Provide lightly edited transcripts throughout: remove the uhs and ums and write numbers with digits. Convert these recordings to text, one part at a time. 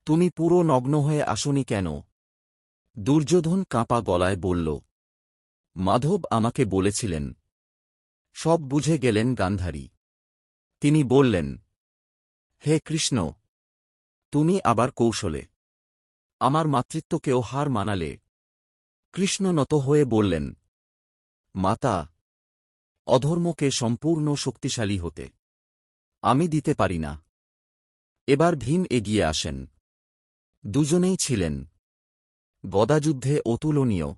তুমি পুরো নগ্ন হয়ে আসনি কেন? দুর্যোধন কাঁপা গলায় বলল। মাধব আমাকে বলেছিলেন। সব বুঝে গেলেন গান্ধারী। তিনি বললেন, হে কৃষ্ণ, তুমি আবার কৌশলে আমার মাতৃত্বকেও হার মানালে। কৃষ্ণ নত হয়ে বললেন, মাতা, অধর্মকে সম্পূর্ণ শক্তিশালী হতে আমি দিতে পারি না। এবার ভীম এগিয়ে আসেন। দুজনেই ছিলেন গদাযুদ্ধে অতুলনীয়,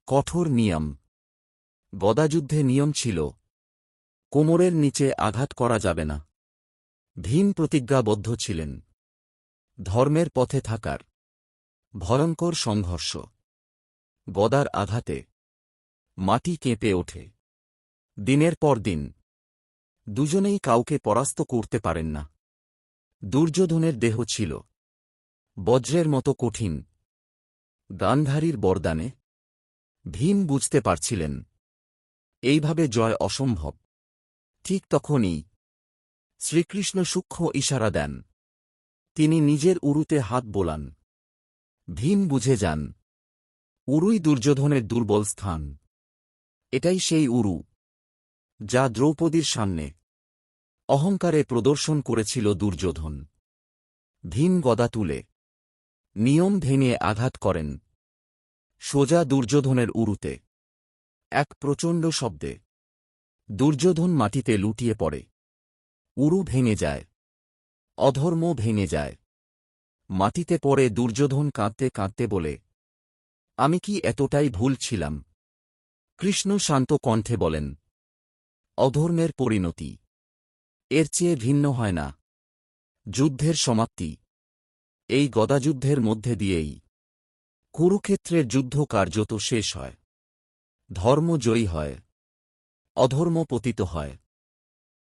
কঠোর নিয়ম। গদাযুদ্ধে নিয়ম ছিল, কোমরের নিচে আঘাত করা যাবে না। ভীম প্রতিজ্ঞাবদ্ধ ছিলেন ধর্মের পথে থাকার। ভয়ঙ্কর সংঘর্ষ। গদার আঘাতে মাটি কেঁপে ওঠে। দিনের পর দিন দুজনেই কাউকে পরাস্ত করতে পারেন না। দুর্যোধনের দেহ ছিল বজ্রের মতো কঠিন। গান্ধারীর বরদানে ভীম বুঝতে পারছিলেন, এইভাবে জয় অসম্ভব। ঠিক তখনই শ্রীকৃষ্ণ সূক্ষ্ম ইশারা দেন। তিনি নিজের উরুতে হাত বোলান। ভীম বুঝে যান, উরুই দুর্যোধনের দুর্বল স্থান। এটাই সেই উরু যা দ্রৌপদীর সামনে অহংকারে প্রদর্শন করেছিল দুর্যোধন। ভীম গদা তুলে নিয়ম ভেঙে আঘাত করেন সোজা দুর্যোধনের উরুতে। এক প্রচণ্ড শব্দে দুর্যোধন মাটিতে লুটিয়ে পড়ে। উরু ভেঙে যায়, অধর্ম ভেঙে যায়। মাটিতে পড়ে দুর্যোধন কাঁদতে কাঁদতে বলে, আমি কি এতটাই ভুল ছিলাম? কৃষ্ণ শান্ত কণ্ঠে বলেন, অধর্মের পরিণতি এর চেয়ে ভিন্ন হয় না। যুদ্ধের সমাপ্তি এই গদাযুদ্ধের মধ্যে দিয়েই। কুরুক্ষেত্রের যুদ্ধ কার্যত শেষ হয়। ধর্ম জয়ী হয়, অধর্ম পতিত হয়।